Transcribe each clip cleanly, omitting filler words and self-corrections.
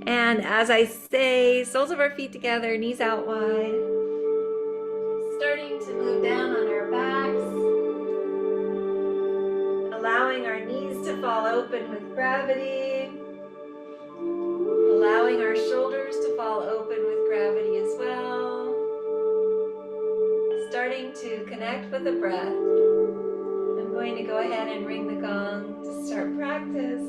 And as I say, soles of our feet together, knees out wide. Starting to move down on our backs. Allowing our knees to fall open with gravity. Allowing our shoulders to fall open with gravity as well. Starting to connect with the breath. I'm going to go ahead and ring the gong to start practice.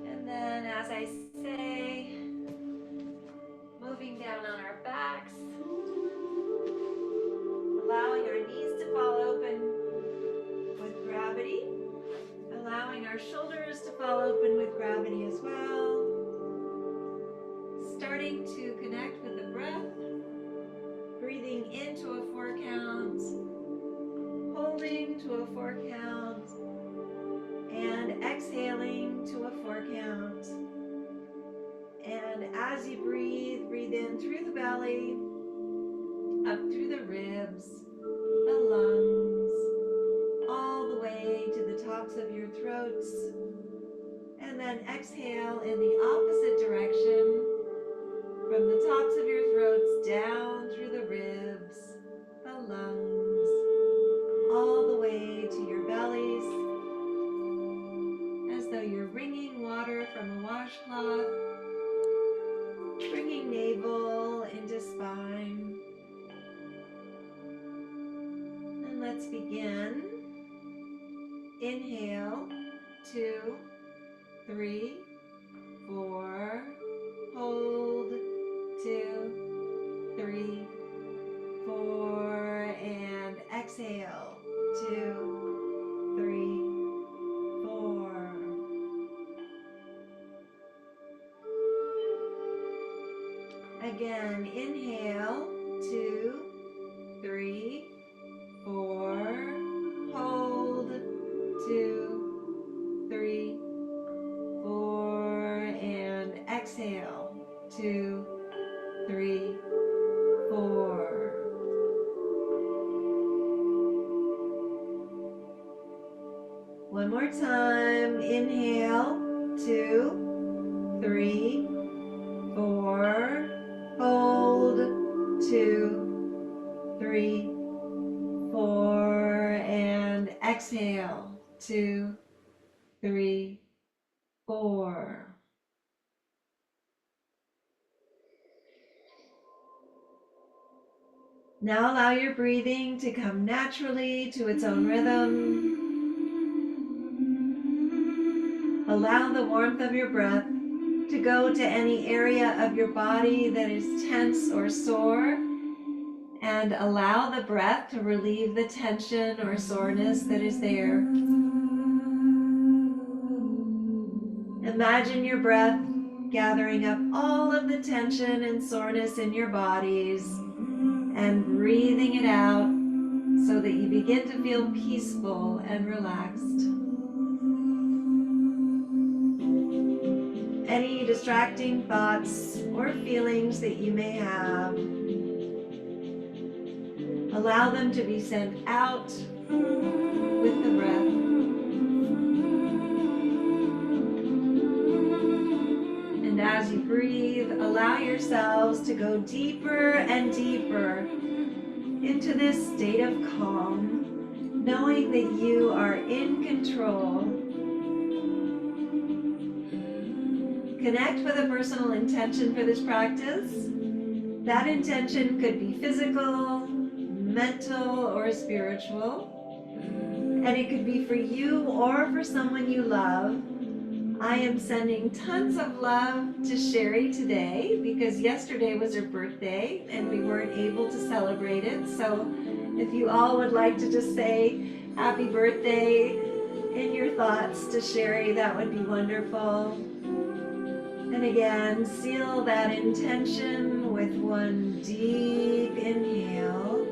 And then as I say, moving down on our backs, allowing our knees to fall open with gravity, allowing our shoulders to fall open with gravity as well, starting to connect with the breath, breathing into a 4 count, holding to a 4 count, and exhaling to a 4 count. And as you breathe, breathe in through the belly, up through the ribs, the lungs, all the way to the tops of your throats. And then exhale in the opposite direction, from the tops of your throats down through the ribs, the lungs, all the way to your bellies, as though you're wringing water from a washcloth, bringing navel into spine. And let's begin. Inhale, 2, 3, 4, hold, 2, 3, 4, and exhale, 2, 3, 4. Again, inhale, 2, 3, 4, hold, 2, 3, 4, and exhale, 2, 3, 4. One more time, inhale, 2, 3, 4, hold, 2, 3, 4, and exhale, 2, 3, 4. Now allow your breathing to come naturally to its own rhythm. Allow the warmth of your breath to go to any area of your body that is tense or sore, and allow the breath to relieve the tension or soreness that is there. Imagine your breath gathering up all of the tension and soreness in your bodies and breathing it out so that you begin to feel peaceful and relaxed. Any distracting thoughts or feelings that you may have, allow them to be sent out with the breath. And as you breathe, allow yourselves to go deeper and deeper into this state of calm, knowing that you are in control. Connect with a personal intention for this practice. That intention could be physical, mental, or spiritual. And it could be for you or for someone you love. I am sending tons of love to Sherry today because yesterday was her birthday and we weren't able to celebrate it. So if you all would like to just say happy birthday in your thoughts to Sherry, that would be wonderful. And again, seal that intention with one deep inhale.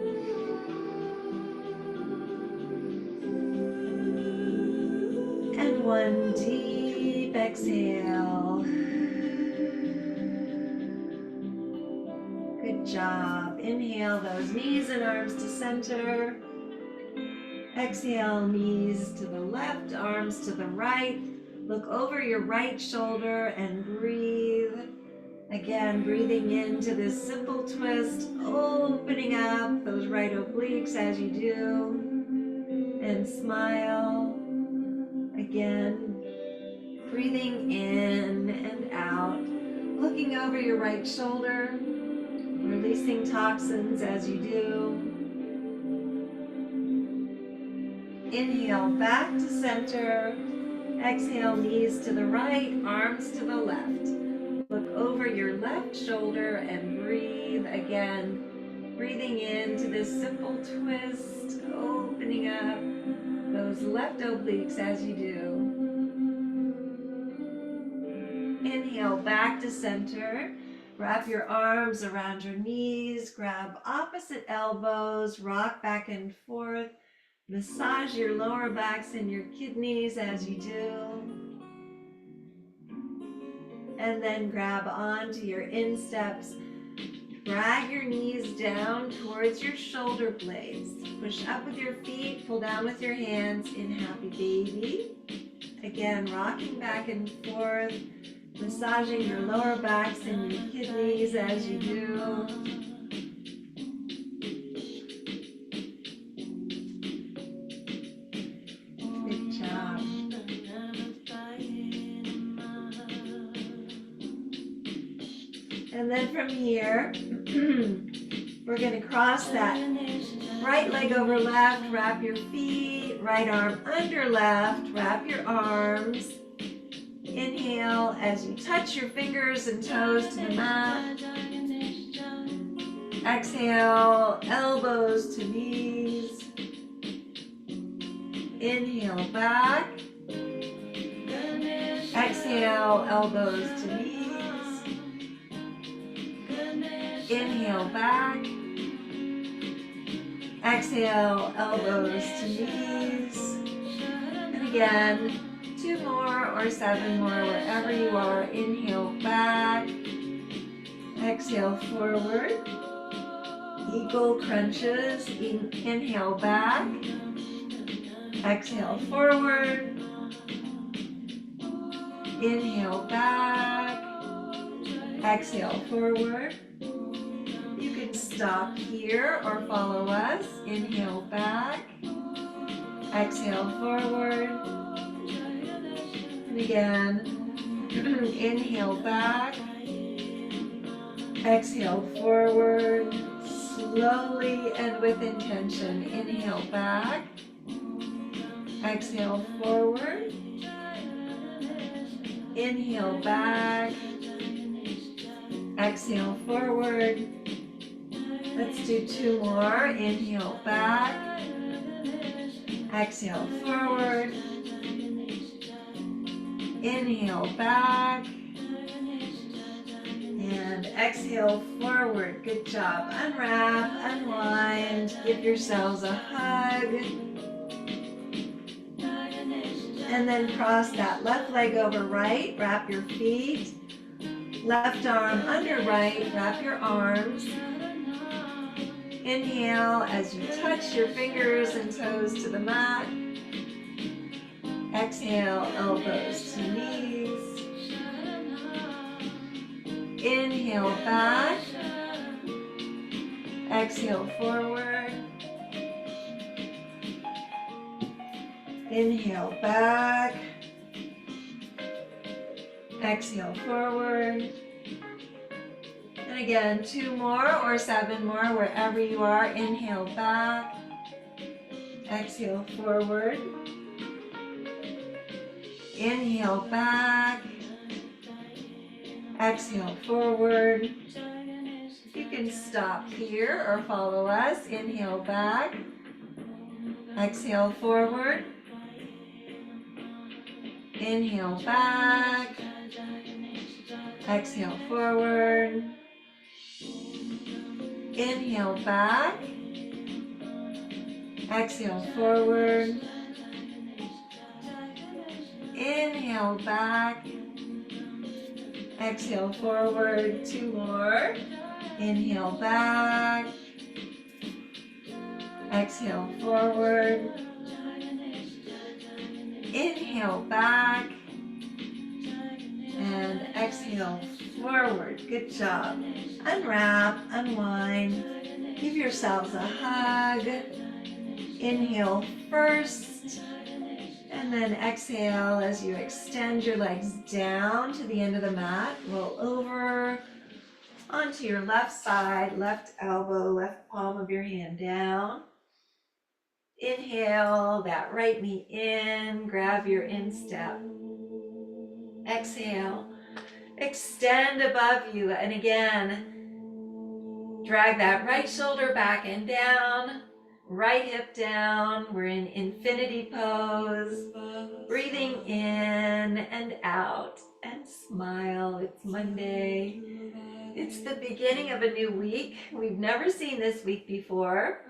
And one deep exhale. Good job. Inhale those knees and arms to center. Exhale, knees to the left, arms to the right. Look over your right shoulder and breathe. Again, breathing into this simple twist, opening up those right obliques as you do. And smile. Again, breathing in and out. Looking over your right shoulder, releasing toxins as you do. Inhale, back to center. Exhale, knees to the right, arms to the left. Look over your left shoulder and breathe again. Breathing into this simple twist, opening up those left obliques as you do. Inhale, back to center. Wrap your arms around your knees, grab opposite elbows, rock back and forth. Massage your lower backs and your kidneys as you do. And then grab onto your insteps. Drag your knees down towards your shoulder blades. Push up with your feet, pull down with your hands in happy baby. Again, rocking back and forth, massaging your lower backs and your kidneys as you do. Good job. And then from here, we're going to cross that right leg over left, wrap your feet, right arm under left, wrap your arms. Inhale as you touch your fingers and toes to the mat. Exhale, elbows to knees. Inhale, back. Exhale, elbows to knees. Inhale, back. Exhale, elbows to knees. And again, 2 more or 7 more, wherever you are. Inhale, back. Exhale, forward. Eagle crunches. Inhale, back. Exhale, forward. Inhale, back. Exhale, forward. You can stop here or follow us. Inhale, back. Exhale, forward. And again, inhale, back. Exhale, forward. Slowly and with intention. Inhale, back. Exhale, forward. Inhale, back. Exhale, forward. Let's do 2 more. Inhale, back. Exhale, forward. Inhale, back. And exhale, forward. Good job. Unwrap, unwind. Give yourselves a hug. And then cross that left leg over right. Wrap your feet. Left arm under right. Wrap your arms. Inhale as you touch your fingers and toes to the mat. Exhale, elbows to knees. Inhale, back. Exhale, forward. Inhale, back. Exhale, forward. And again, 2 more or 7 more, wherever you are. Inhale, back. Exhale, forward. Inhale, back. Exhale, forward. You can stop here or follow us. Inhale, back. Exhale, forward. Inhale, back. Exhale forward. Inhale back. Exhale forward. Inhale back. Exhale forward. 2 more. Inhale back. Exhale forward. Inhale back. And exhale forward. Good job. Unwrap, unwind. Give yourselves a hug. Inhale first. And then exhale as you extend your legs down to the end of the mat. Roll over onto your left side, left elbow, left palm of your hand down. Inhale that right knee in, grab your instep. Exhale, extend above you, and again, drag that right shoulder back and down, right hip down. We're in infinity pose. Breathing in and out, and smile. It's Monday. It's the beginning of a new week. We've never seen this week before.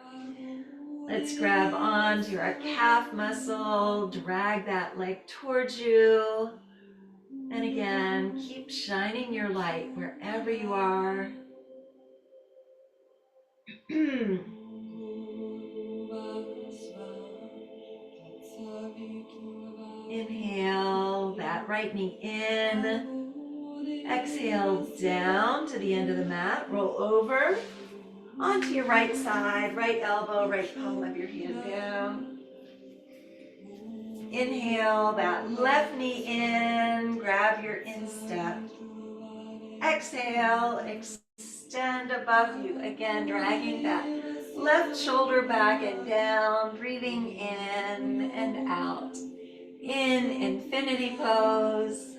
Let's grab onto our calf muscle, drag that leg towards you. And again, keep shining your light wherever you are. Inhale that right knee in. Exhale down to the end of the mat. Roll over onto your right side, right elbow, right palm of your hand down. Inhale that left knee in, grab your instep. Exhale, extend above you. Again, dragging that left shoulder back and down, breathing in and out. In infinity pose.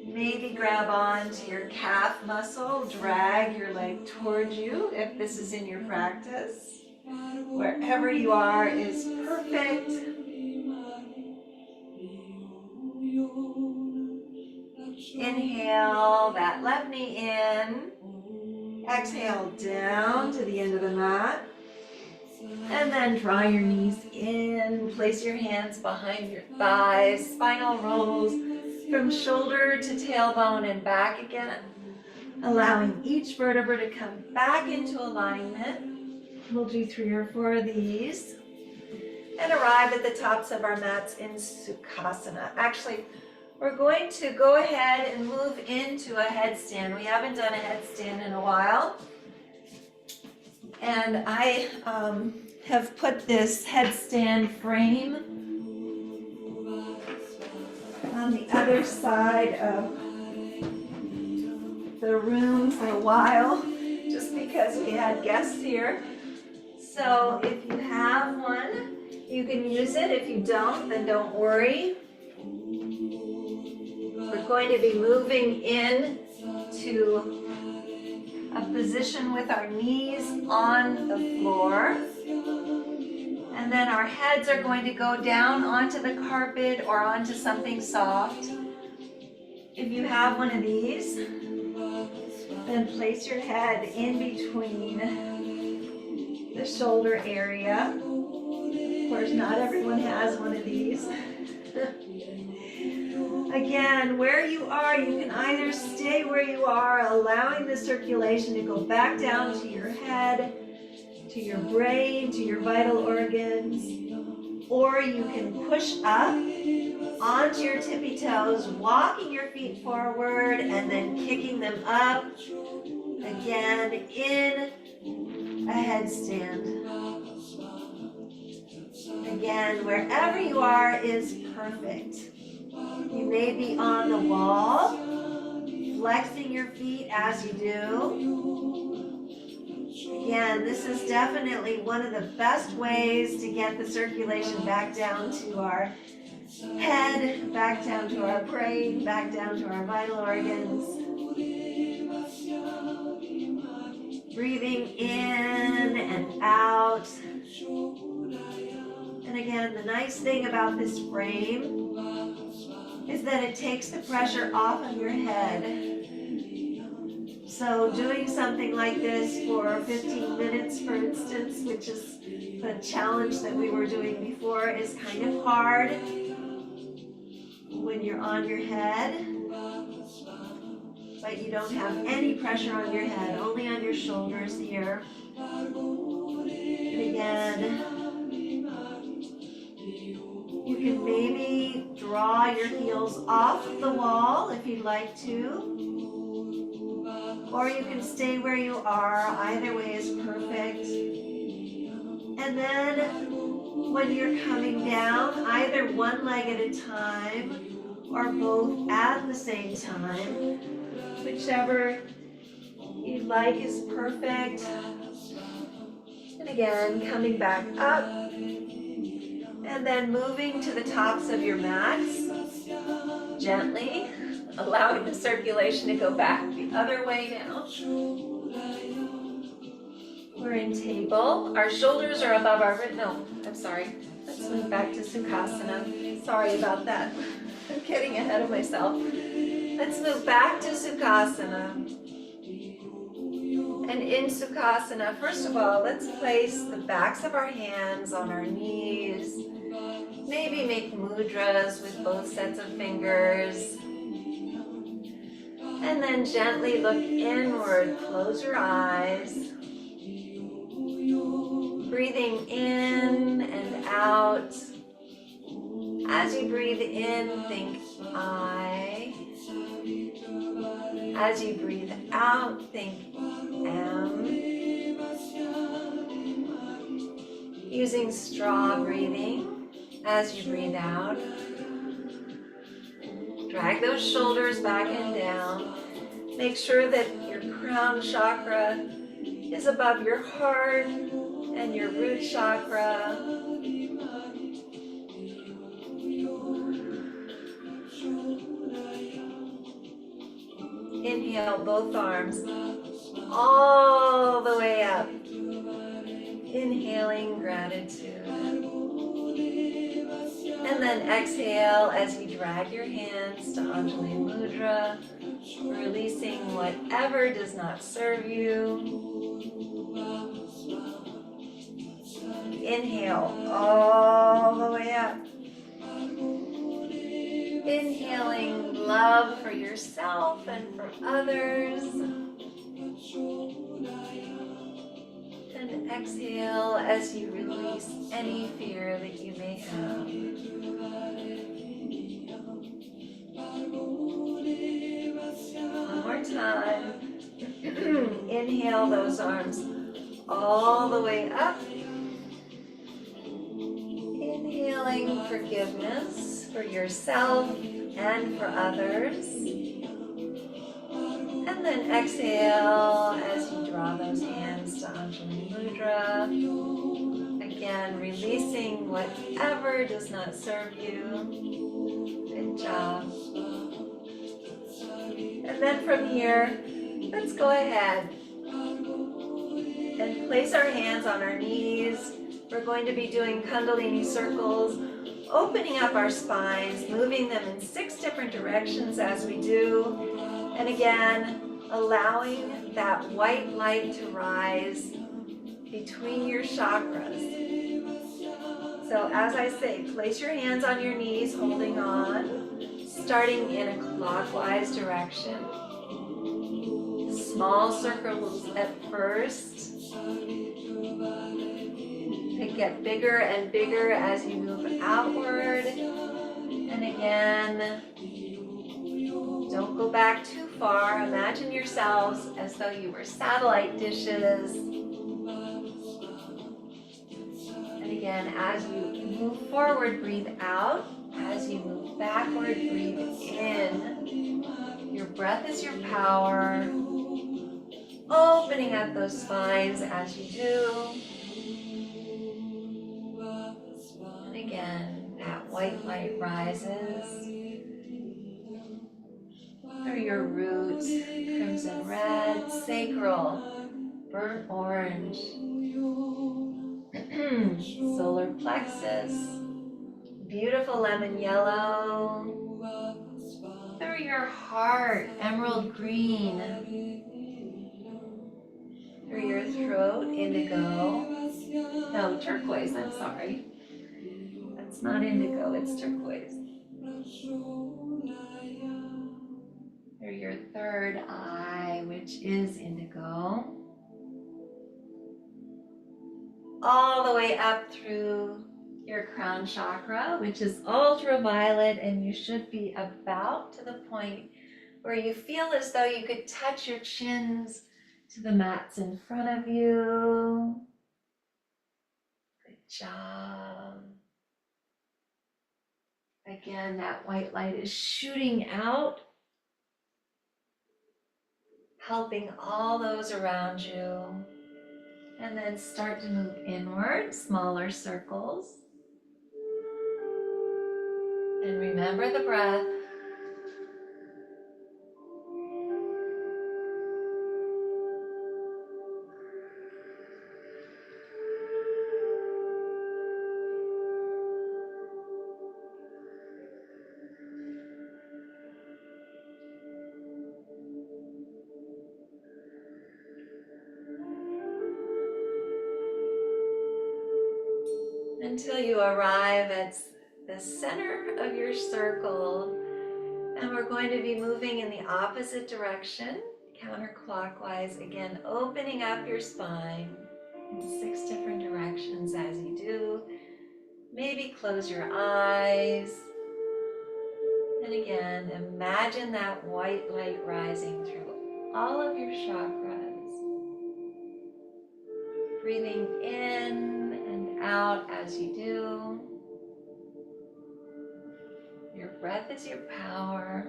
Maybe grab onto your calf muscle, drag your leg towards you if this is in your practice. Wherever you are is perfect. Inhale that left knee in. Exhale down to the end of the mat. And then draw your knees in. Place your hands behind your thighs. Spinal rolls from shoulder to tailbone and back again. Allowing each vertebra to come back into alignment. We'll do 3 or 4 of these. And arrive at the tops of our mats in Sukhasana. Actually, we're going to go ahead and move into a headstand. We haven't done a headstand in a while. And I have put this headstand frame on the other side of the room for a while, just because we had guests here. So if you have one, you can use it. If you don't, then don't worry. We're going to be moving in to a position with our knees on the floor. And then our heads are going to go down onto the carpet or onto something soft. If you have one of these, then place your head in between the shoulder area. Of course, not everyone has one of these. Again, where you are, you can either stay where you are, allowing the circulation to go back down to your head, to your brain, to your vital organs, or you can push up onto your tippy toes, walking your feet forward and then kicking them up. Again, in a headstand. Again, wherever you are is perfect. You may be on the wall, flexing your feet as you do. Again, this is definitely one of the best ways to get the circulation back down to our head, back down to our brain, back down to our vital organs. Breathing in and out. And again, the nice thing about this frame is that it takes the pressure off of your head. So doing something like this for 15 minutes, for instance, which is the challenge that we were doing before, is kind of hard when you're on your head, but you don't have any pressure on your head, only on your shoulders here. And again, you can maybe draw your heels off the wall if you'd like to, or you can stay where you are. Either way is perfect. And then when you're coming down, either one leg at a time or both at the same time, whichever you'd like is perfect. And again, coming back up and then moving to the tops of your mats gently, allowing the circulation to go back the other way now. We're in table. Our shoulders are above our ribs. No, I'm sorry. Let's move back to Sukhasana. Sorry about that. I'm getting ahead of myself. Let's move back to Sukhasana. And in Sukhasana, first of all, let's place the backs of our hands on our knees. Maybe make mudras with both sets of fingers. And then gently look inward, close your eyes. Breathing in and out. As you breathe in, think I. As you breathe out, think am. Using straw breathing as you breathe out. Drag those shoulders back and down. Make sure that your crown chakra is above your heart and your root chakra. Inhale both arms all the way up. Inhaling gratitude. And then exhale as you drag your hands to Anjali Mudra, releasing whatever does not serve you. Inhale all the way up. Inhaling love for yourself and for others. And exhale as you release any fear that you may have. One more time. Inhale those arms all the way up. Inhaling forgiveness for yourself and for others. And then exhale as you draw those hands to Anjali Mudra. Again, releasing whatever does not serve you. Good job. And then from here, let's go ahead and place our hands on our knees. We're going to be doing Kundalini circles, opening up our spines, moving them in 6 different directions as we do. And again, allowing that white light to rise between your chakras. So as I say, place your hands on your knees, holding on, starting in a clockwise direction. Small circles at first. They get bigger and bigger as you move outward. And again, don't go back too far. Imagine yourselves as though you were satellite dishes. And again, as you move forward, breathe out. As you move backward, breathe in. Your breath is your power. Opening up those spines as you do. And again, that white light rises through your roots, crimson red, sacral, burnt orange, solar plexus, beautiful lemon yellow. Through your heart, emerald green. Through your throat, indigo. No, turquoise, I'm sorry. That's not indigo, it's turquoise. Through your third eye, which is indigo. All the way up through your crown chakra, which is ultraviolet, and you should be about to the point where you feel as though you could touch your chins to the mats in front of you. Good job. Again, that white light is shooting out, helping all those around you. And then start to move inward, smaller circles. And remember the breath. Until you arrive at the center of your circle. And we're going to be moving in the opposite direction, counterclockwise, again, opening up your spine in 6 different directions as you do. Maybe close your eyes. And again, imagine that white light rising through all of your chakras. Breathing in and out as you do. Your breath is your power.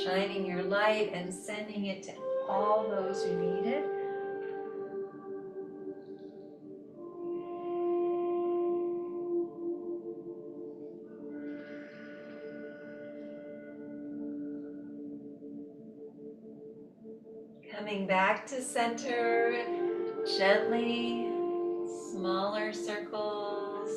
Shining your light and sending it to all those who need it. Coming back to center, gently, smaller circles.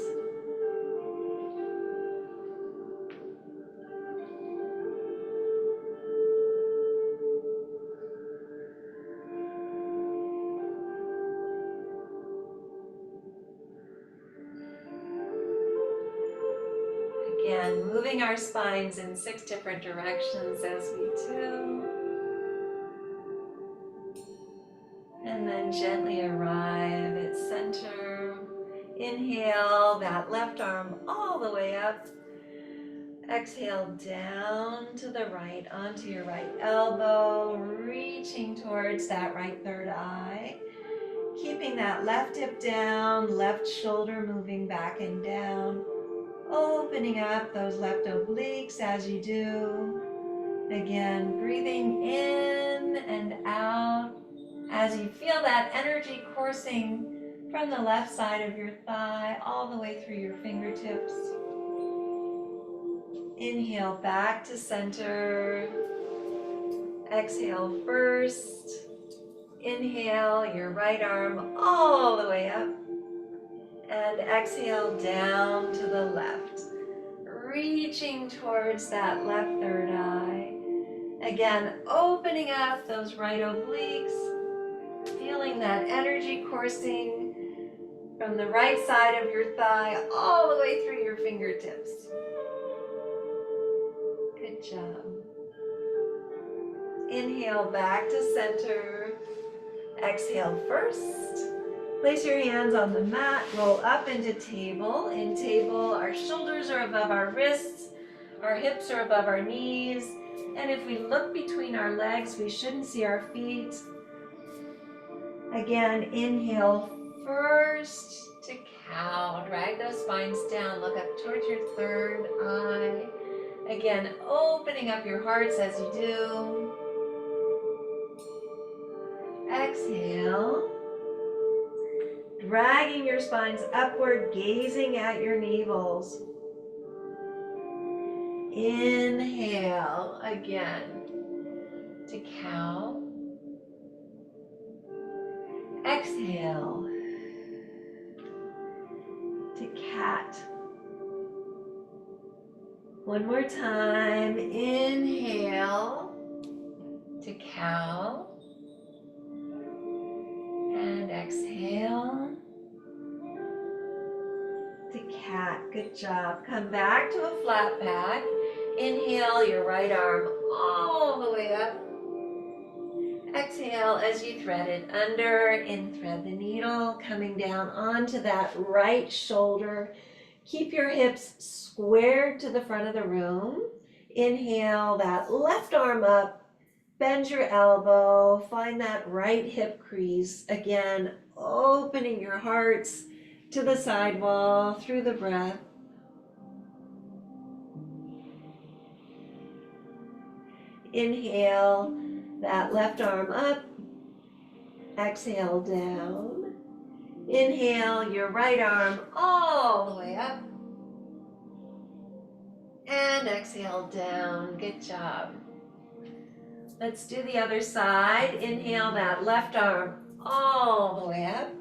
Again, moving our spines in 6 different directions as we do. And then gently arrive at center. Inhale that left arm all the way up. Exhale down to the right, onto your right elbow, reaching towards that right third eye. Keeping that left hip down, left shoulder moving back and down. Opening up those left obliques as you do. Again, breathing in and out as you feel that energy coursing from the left side of your thigh all the way through your fingertips. Inhale back to center. Exhale first. Inhale your right arm all the way up. And exhale down to the left. Reaching towards that left third eye. Again, opening up those right obliques. Feeling that energy coursing from the right side of your thigh all the way through your fingertips. Good job. Inhale back to center. Exhale first. Place your hands on the mat, roll up into table. In table, our shoulders are above our wrists, our hips are above our knees, and if we look between our legs, we shouldn't see our feet. Again, inhale first to cow. Drag those spines down, look up towards your third eye. Again, opening up your hearts as you do. Exhale. Dragging your spines upward, gazing at your navels. Inhale again to cow. Exhale to cat. One more time. Inhale to cow. And exhale to cat. Good job. Come back to a flat back. Inhale your right arm all the way up. Exhale as you thread it under and thread the needle, coming down onto that right shoulder. Keep your hips squared to the front of the room. Inhale that left arm up, bend your elbow, find that right hip crease. Again, opening your hearts to the side wall through the breath. Inhale that left arm up, exhale down. Inhale your right arm all the way up. And exhale down. Good job. Let's do the other side. Inhale that left arm all the way up.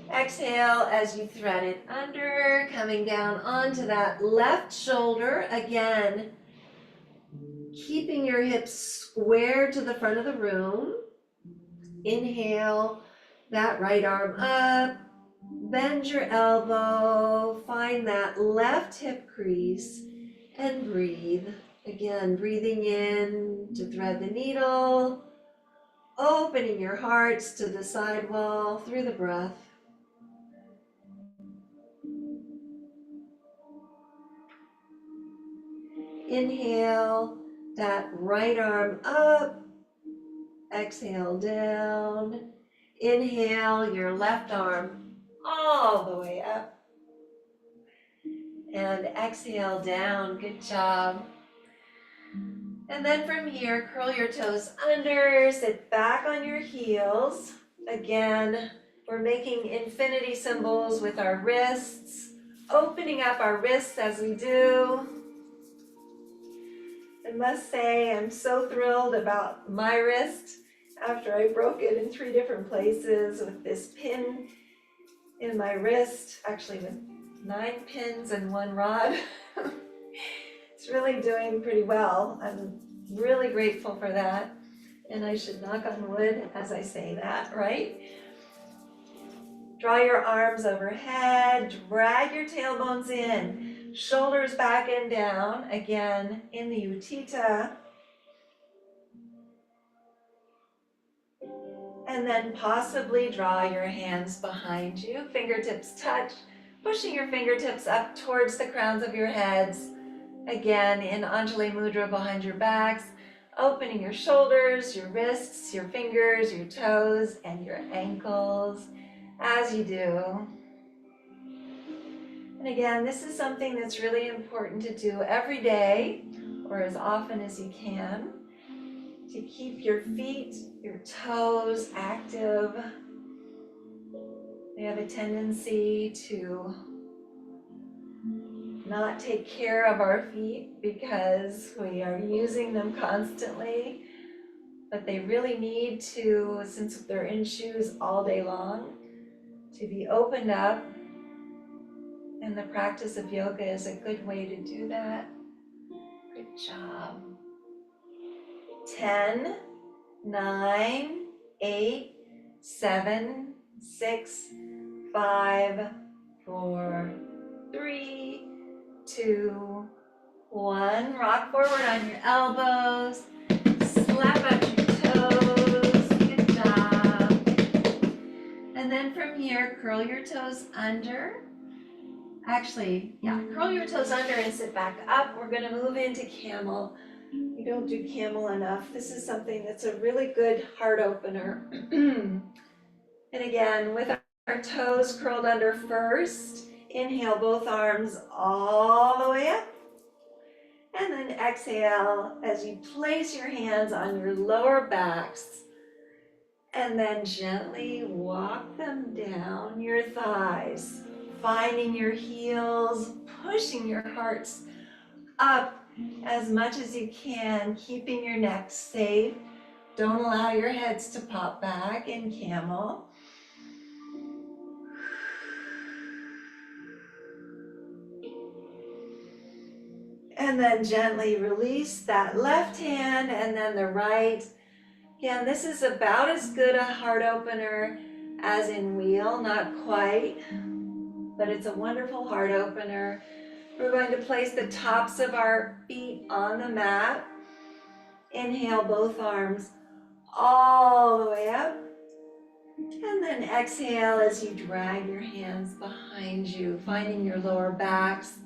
Exhale as you thread it under, coming down onto that left shoulder. Again, keeping your hips square to the front of the room. Inhale that right arm up, bend your elbow, find that left hip crease, and breathe. Again, breathing in to thread the needle, opening your hearts to the side wall through the breath. Inhale that right arm up, exhale down. Inhale your left arm all the way up. And exhale down. Good job. And then from here, curl your toes under, sit back on your heels. Again, we're making infinity symbols with our wrists, opening up our wrists as we do. I must say I'm so thrilled about my wrist after I broke it in 3 different places with this pin in my wrist, actually with 9 pins and 1 rod. It's really doing pretty well. I'm really grateful for that. And I should knock on wood as I say that, right? Draw your arms overhead, drag your tailbones in, shoulders back and down, again in the Utthita. And then possibly draw your hands behind you, fingertips touch, pushing your fingertips up towards the crowns of your heads. Again, in Anjali Mudra behind your backs, opening your shoulders, your wrists, your fingers, your toes, and your ankles as you do. And again, this is something that's really important to do every day or as often as you can to keep your feet, your toes active. They have a tendency to not take care of our feet because we are using them constantly, but they really need to, since they're in shoes all day long, to be opened up, and the practice of yoga is a good way to do that. Good job. 10, 9, 8, 7, 6, 5, 4, 3, 2, 1. Rock forward on your elbows. Slap out your toes. Good job. And then from here, curl your toes under. Curl your toes under and sit back up. We're going to move into camel. We don't do camel enough. This is something that's a really good heart opener. And again, with our toes curled under first, inhale both arms all the way up. And then exhale as you place your hands on your lower backs and then gently walk them down your thighs, finding your heels, pushing your hearts up as much as you can, keeping your neck safe. Don't allow your heads to pop back in camel. And then gently release that left hand and then the right. Again, this is about as good a heart opener as in wheel, not quite, but it's a wonderful heart opener. We're going to place the tops of our feet on the mat. Inhale both arms all the way up. And then exhale as you drag your hands behind you, finding your lower backs.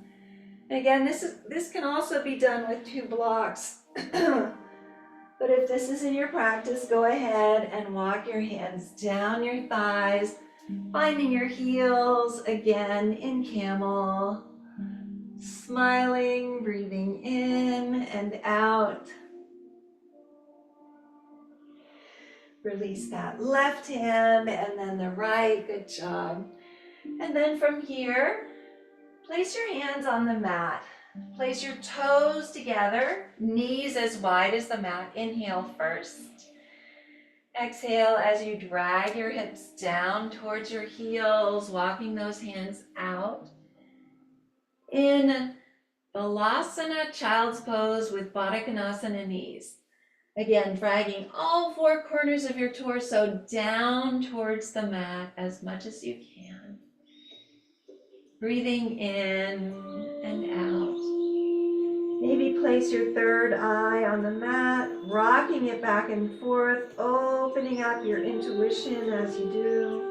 And again, this can also be done with 2 blocks. But if this isn't your practice, go ahead and walk your hands down your thighs, finding your heels again in camel. Smiling, breathing in and out. Release that left hand and then the right, good job. And then from here, place your hands on the mat. Place your toes together, knees as wide as the mat. Inhale first. Exhale as you drag your hips down towards your heels, walking those hands out. In Balasana, child's pose with Baddha Konasana knees. Again, dragging all 4 corners of your torso down towards the mat as much as you can. Breathing in and out. Maybe place your third eye on the mat, rocking it back and forth, opening up your intuition as you do.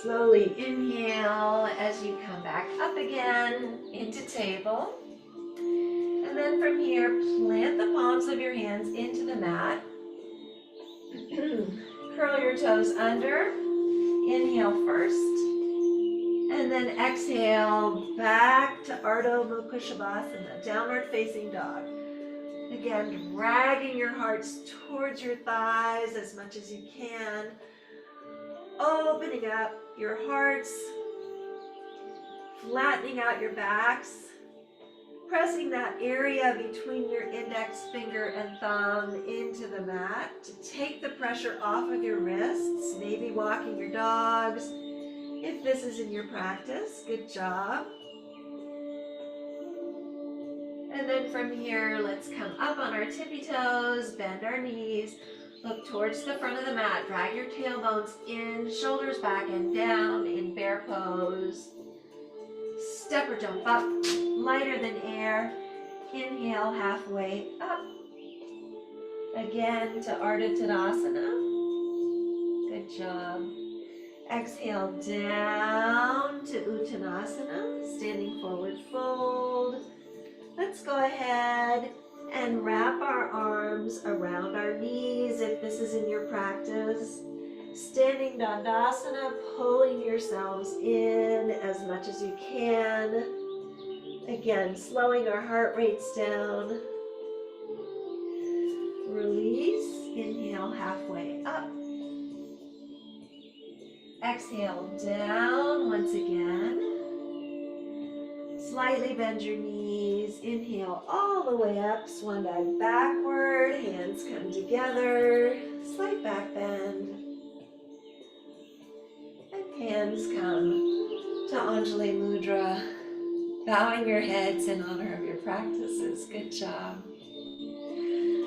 Slowly inhale as you come back up again into table. And then from here, plant the palms of your hands into the mat. Curl your toes under. Inhale first. And then exhale back to Ardha Mukha Shavasana, downward facing dog. Again, dragging your hearts towards your thighs as much as you can. Opening up your hearts, flattening out your backs, pressing that area between your index finger and thumb into the mat to take the pressure off of your wrists, maybe walking your dogs. If this is in your practice, good job. And then from here, let's come up on our tippy toes, bend our knees, look towards the front of the mat, drag your tailbones in, shoulders back and down in bear pose. Step or jump up, lighter than air. Inhale halfway up. Again to Ardha Tadasana. Good job. Exhale down to Uttanasana, standing forward fold. Let's go ahead and wrap our arms around our knees if this is in your practice. Standing Dandasana, pulling yourselves in as much as you can. Again, slowing our heart rates down. Release, inhale halfway up. Exhale down once again. Slightly bend your knees. Inhale all the way up, swan dive backward, hands come together, slight back bend. And hands come to Anjali Mudra, bowing your heads in honor of your practices. Good job.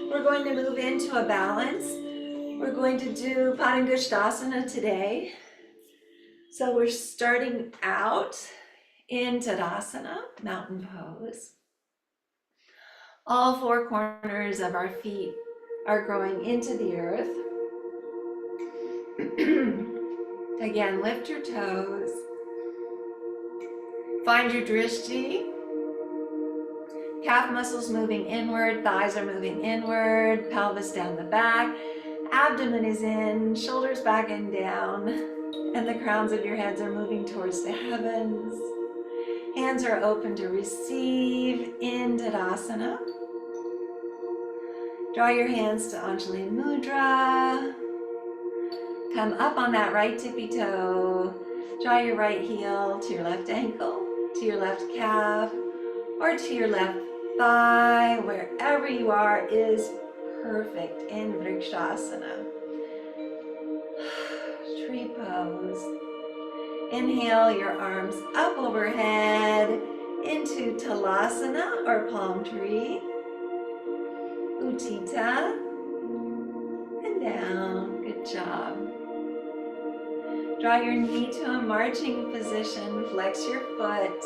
We're going to move into a balance. We're going to do Padangusthasana today. So we're starting out in Tadasana, mountain pose. All 4 corners of our feet are growing into the earth. Again, lift your toes. Find your drishti. Calf muscles moving inward, thighs are moving inward, pelvis down the back, abdomen is in, shoulders back and down, and the crowns of your heads are moving towards the heavens. Hands are open to receive in Tadasana. Draw your hands to Anjali Mudra. Come up on that right tippy toe. Draw your right heel to your left ankle, to your left calf, or to your left thigh. Wherever you are is perfect in Vrikshasana. Tree pose. Inhale your arms up overhead into Talasana or palm tree. Utthita. And down. Good job. Draw your knee to a marching position. Flex your foot.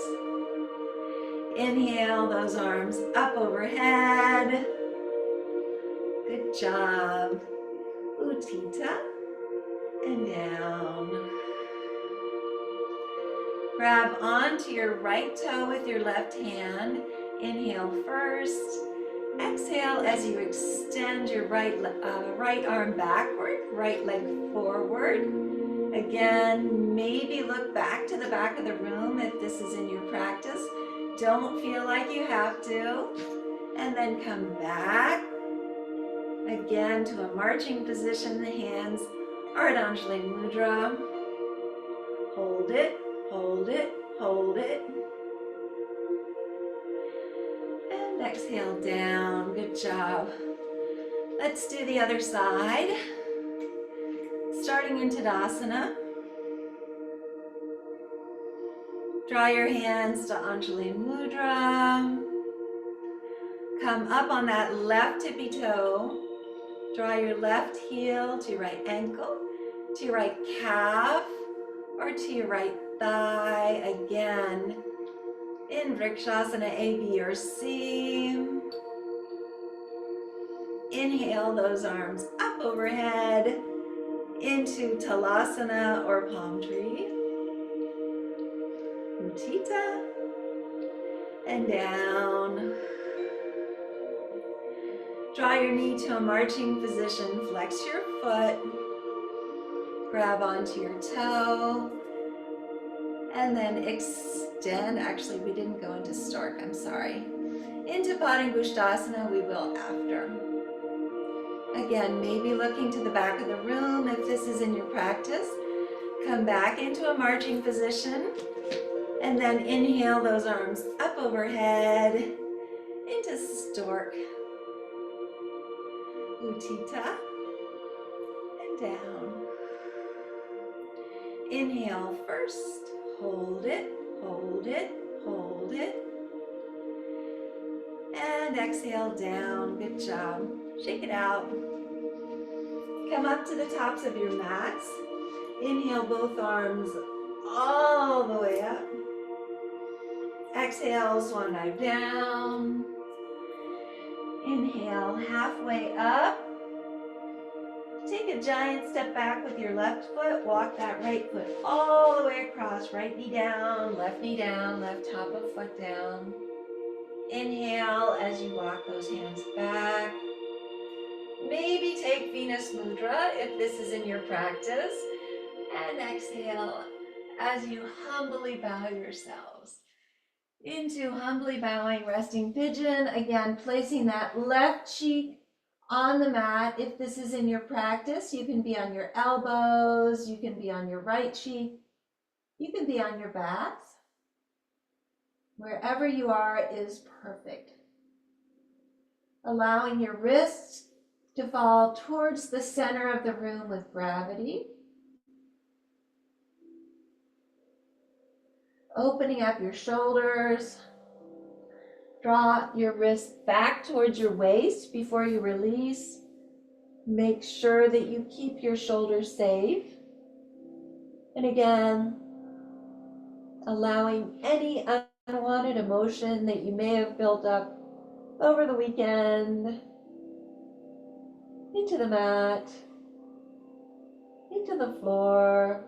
Inhale those arms up overhead. Good job. Utthita. And down. Grab onto your right toe with your left hand. Inhale first. Exhale as you extend your right arm backward, right leg forward. Again, maybe look back to the back of the room if this is in your practice. Don't feel like you have to. And then come back again to a marching position. The hands are at Anjali Mudra. Hold it, hold it, hold it. And exhale down. Good job. Let's do the other side. Starting in Tadasana. Draw your hands to Anjali Mudra. Come up on that left tippy toe. Draw your left heel to your right ankle, to your right calf, or to your right thigh. Again, in Vrikshasana A, B, or C. Inhale those arms up overhead into Talasana or palm tree. Utthita. And down. Draw your knee to a marching position. Flex your foot. Grab onto your toe. And then extend. Actually, we didn't go into Stork, I'm sorry. Into Padangusthasana, we will after. Again, maybe looking to the back of the room if this is in your practice. Come back into a marching position. And then inhale those arms up overhead into Stork. Utthita. And down. Inhale first. Hold it, hold it, hold it. And exhale down. Good job. Shake it out. Come up to the tops of your mats. Inhale both arms all the way up. Exhale, swan dive down. Inhale, halfway up. Take a giant step back with your left foot. Walk that right foot all the way across. Right knee down, left top of foot down. Inhale as you walk those hands back. Maybe take Venus Mudra if this is in your practice. And exhale as you humbly bow yourselves into humbly bowing resting pigeon. Again, placing that left cheek on the mat. If this is in your practice, you can be on your elbows, you can be on your right cheek, you can be on your backs. Wherever you are is perfect. Allowing your wrists to fall towards the center of the room with gravity. Opening up your shoulders. Draw your wrists back towards your waist before you release. Make sure that you keep your shoulders safe. And again, allowing any unwanted emotion that you may have built up over the weekend into the mat, into the floor.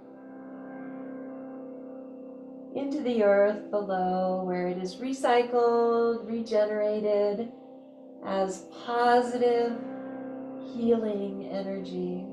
into the earth below where it is recycled, regenerated as positive healing energy.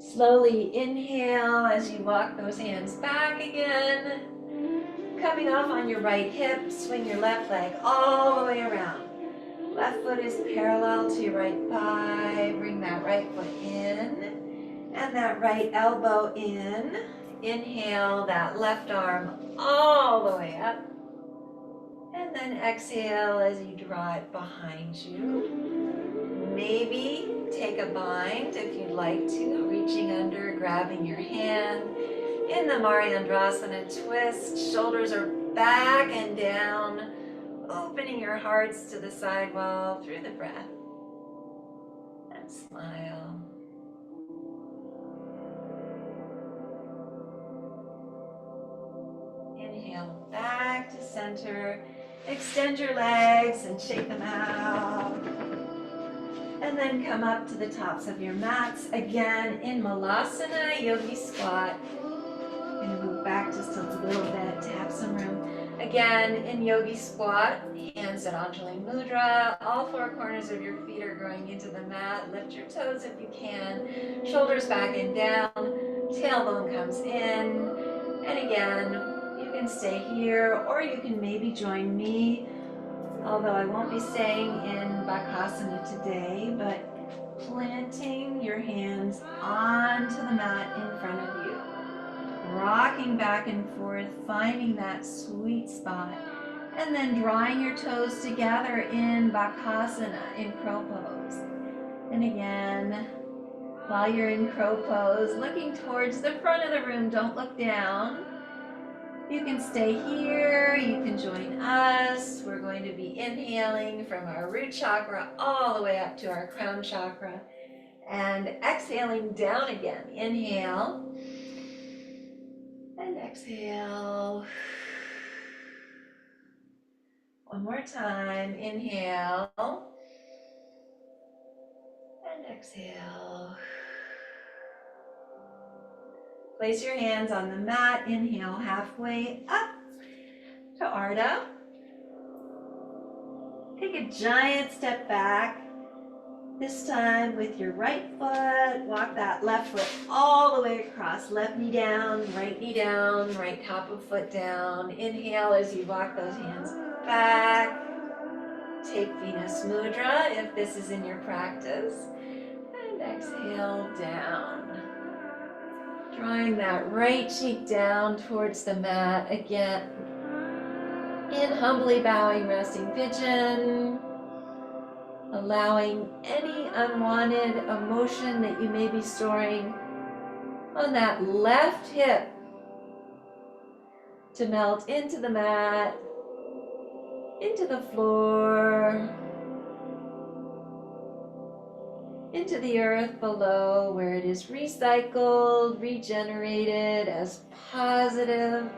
Slowly inhale as you walk those hands back again. Coming off on your right hip, swing your left leg all the way around. Left foot is parallel to your right thigh. Bring that right foot in and that right elbow in. Inhale that left arm all the way up. And then exhale as you draw it behind you. Maybe take a bind if you'd like to, reaching under, grabbing your hand. In the Mariandrasana twist, shoulders are back and down, opening your hearts to the side wall through the breath. And smile. Inhale back to center. Extend your legs and shake them out. And then come up to the tops of your mats. Again, in Malasana, Yogi Squat. I'm going to move back just a little bit to have some room. Again, in Yogi Squat, hands at Anjali Mudra. All four corners of your feet are going into the mat. Lift your toes if you can. Shoulders back and down. Tailbone comes in. And again, you can stay here or you can maybe join me, although I won't be staying in Bakasana today, but planting your hands onto the mat in front of you. Rocking back and forth, finding that sweet spot, and then drawing your toes together in Bakasana, in crow pose. And again, while you're in crow pose, looking towards the front of the room, don't look down. You can stay here, you can join us. We're going to be inhaling from our root chakra all the way up to our crown chakra, and exhaling down again. Inhale. And exhale. One more time. Inhale. And exhale. Place your hands on the mat. Inhale halfway up to Ardha. Take a giant step back. This time with your right foot, walk that left foot all the way across. Left knee down, right top of foot down. Inhale as you walk those hands back. Take Venus Mudra if this is in your practice. And exhale down. Drawing that right cheek down towards the mat again. In humbly bowing resting pigeon. Allowing any unwanted emotion that you may be storing on that left hip to melt into the mat, into the floor, into the earth below where it is recycled, regenerated as positive,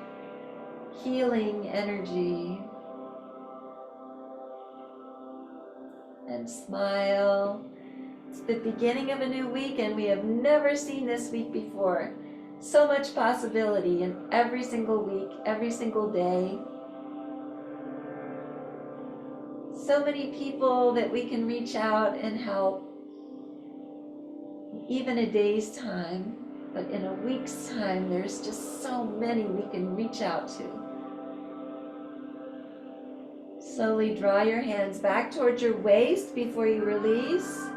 healing energy. And smile. It's the beginning of a new week and we have never seen this week before. So much possibility in every single week, every single day. So many people that we can reach out and help. Even a day's time, but in a week's time, there's just so many we can reach out to. Slowly draw your hands back towards your waist before you release.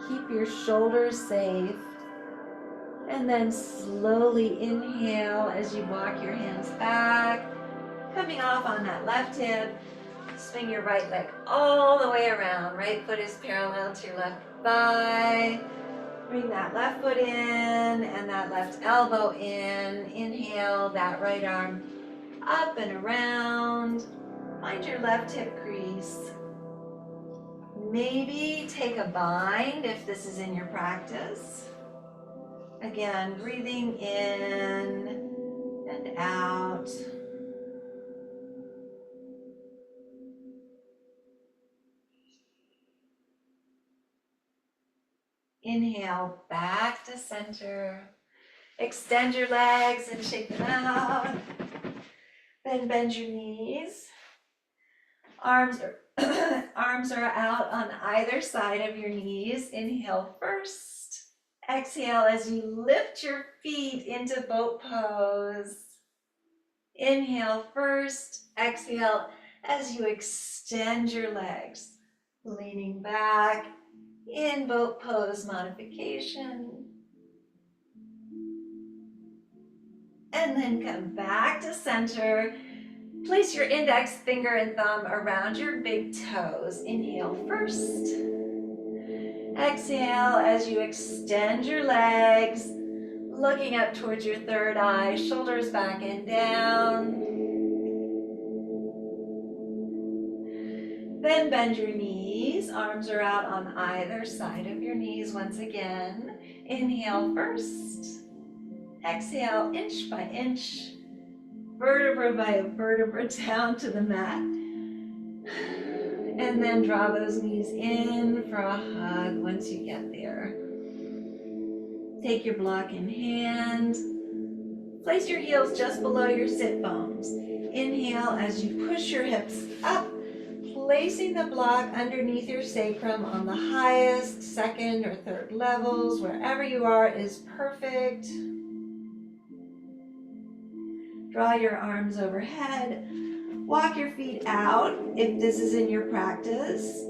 Keep your shoulders safe. And then slowly inhale as you walk your hands back, coming off on that left hip. Swing your right leg all the way around. Right foot is parallel to your left thigh. Bring that left foot in and that left elbow in. Inhale, that right arm up and around. Find your left hip crease. Maybe take a bind if this is in your practice. Again, breathing in and out. Inhale, back to center. Extend your legs and shake them out. Then bend your knees. Arms are out on either side of your knees. Inhale first. Exhale as you lift your feet into boat pose. Inhale first. Exhale as you extend your legs. Leaning back in boat pose modification. And then come back to center. Place your index finger and thumb around your big toes. Inhale first. Exhale as you extend your legs, looking up towards your third eye, shoulders back and down. Then bend your knees. Arms are out on either side of your knees once again. Inhale first. Exhale inch by inch, vertebra by vertebra down to the mat. And then draw those knees in for a hug once you get there. Take your block in hand. Place your heels just below your sit bones. Inhale as you push your hips up, placing the block underneath your sacrum on the highest, second, or third levels. Wherever you are is perfect. Draw your arms overhead. Walk your feet out if this is in your practice.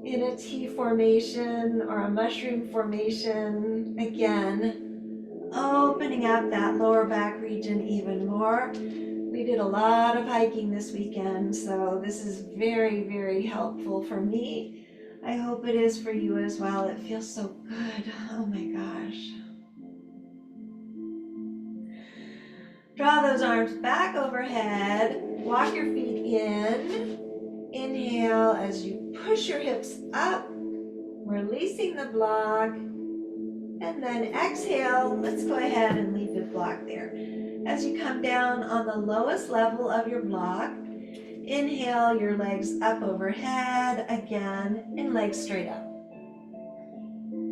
In a T formation or a mushroom formation. Again, opening up that lower back region even more. We did a lot of hiking this weekend, so this is very, very helpful for me. I hope it is for you as well. It feels so good. Oh my gosh. Draw those arms back overhead. Walk your feet in. Inhale as you push your hips up, releasing the block. And then exhale, let's go ahead and leave the block there. As you come down on the lowest level of your block, inhale your legs up overhead again and legs straight up.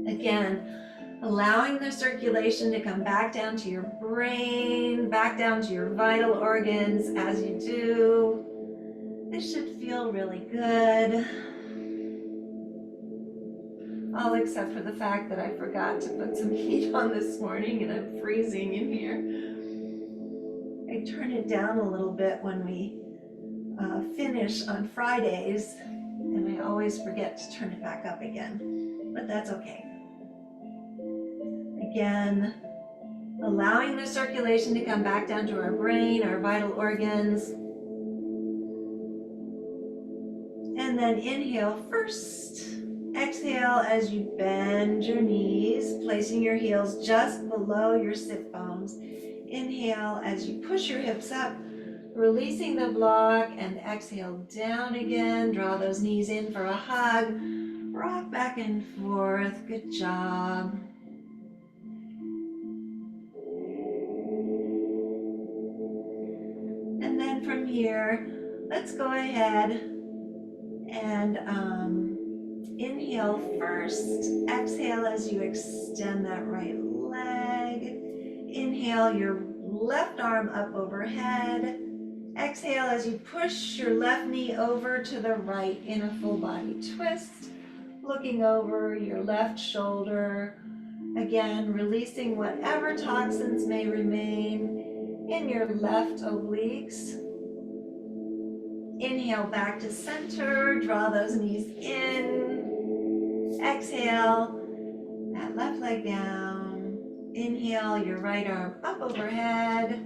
Again, allowing the circulation to come back down to your brain, back down to your vital organs as you do. This should feel really good. All except for the fact that I forgot to put some heat on this morning and I'm freezing in here. I turn it down a little bit when we finish on Fridays, and I always forget to turn it back up again, but that's okay. Again, allowing the circulation to come back down to our brain, our vital organs. And then inhale first. Exhale as you bend your knees, placing your heels just below your sit bones. Inhale as you push your hips up, releasing the block, and exhale down again. Draw those knees in for a hug. Rock back and forth. Good job. And then from here, let's go ahead and inhale first. Exhale as you extend that right leg. Inhale your left arm up overhead. Exhale as you push your left knee over to the right in a full body twist. Looking over your left shoulder. Again, releasing whatever toxins may remain in your left obliques. Inhale back to center, draw those knees in. Exhale, that left leg down. Inhale, your right arm up overhead.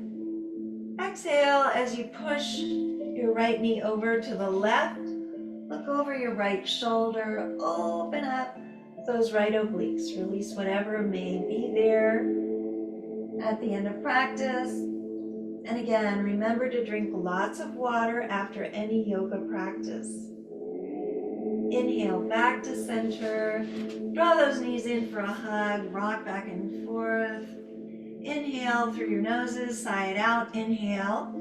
Exhale as you push your right knee over to the left. Look over your right shoulder, open up those right obliques. Release whatever may be there at the end of practice. And again, remember to drink lots of water after any yoga practice. Inhale back to center. Draw those knees in for a hug. Rock back and forth. Inhale through your noses, sigh it out. Inhale.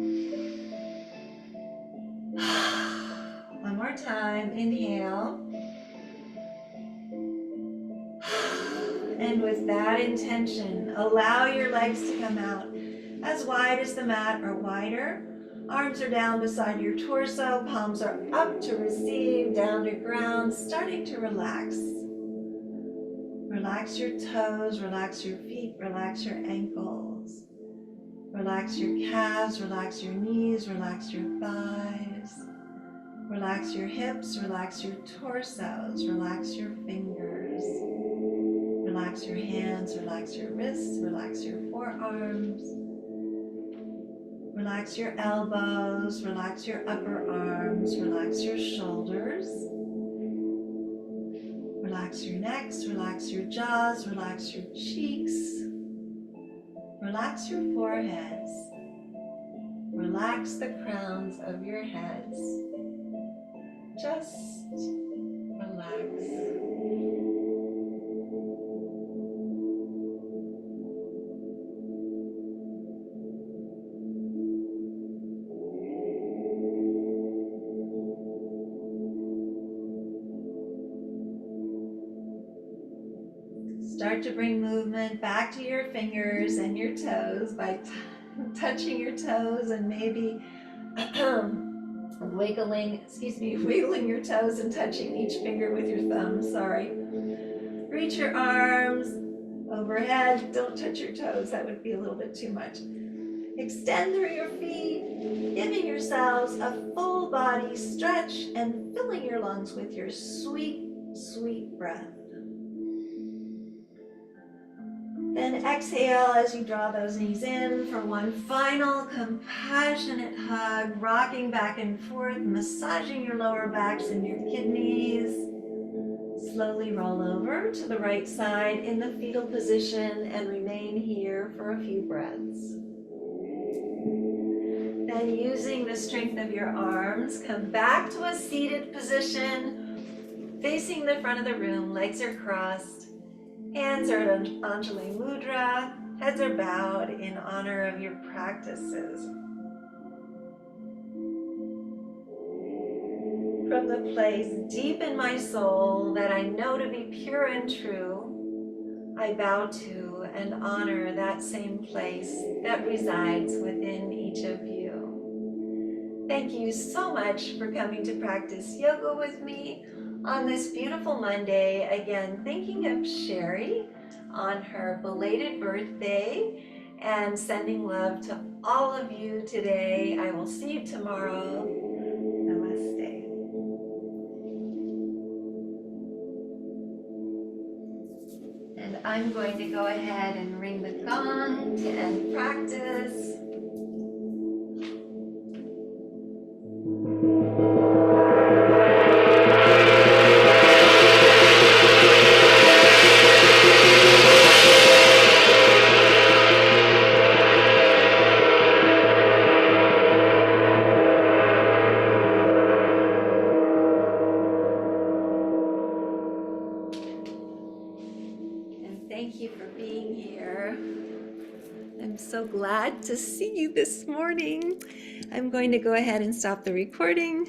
One more time. Inhale. And with that intention, allow your legs to come out as wide as the mat or wider. Arms are down beside your torso, palms are up to receive, down to ground, starting to relax. Relax your toes, relax your feet, relax your ankles. Relax your calves, relax your knees, relax your thighs. Relax your hips, relax your torsos, relax your fingers. Relax your hands, relax your wrists, relax your forearms. Relax your elbows, relax your upper arms, relax your shoulders. Relax your necks, relax your jaws, relax your cheeks. Relax your foreheads. Relax the crowns of your heads. Just relax. Start to bring movement back to your fingers and your toes by touching your toes and maybe wiggling your toes and touching each finger with your thumb, sorry. Reach your arms overhead, don't touch your toes, that would be a little bit too much. Extend through your feet, giving yourselves a full body stretch and filling your lungs with your sweet, sweet breath. Then exhale as you draw those knees in for one final compassionate hug, rocking back and forth, massaging your lower backs and your kidneys. Slowly roll over to the right side in the fetal position and remain here for a few breaths. Then using the strength of your arms, come back to a seated position, facing the front of the room, legs are crossed. Hands are at Anjali Mudra, heads are bowed in honor of your practices. From the place deep in my soul that I know to be pure and true, I bow to and honor that same place that resides within each of you. Thank you so much for coming to practice yoga with me on this beautiful Monday. Again, thinking of Sherry on her belated birthday and sending love to all of you today. I will see you tomorrow. Namaste. And I'm going to go ahead and ring the gong to end practice. Thank you for being here. I'm so glad to see you this morning. I'm going to go ahead and stop the recording.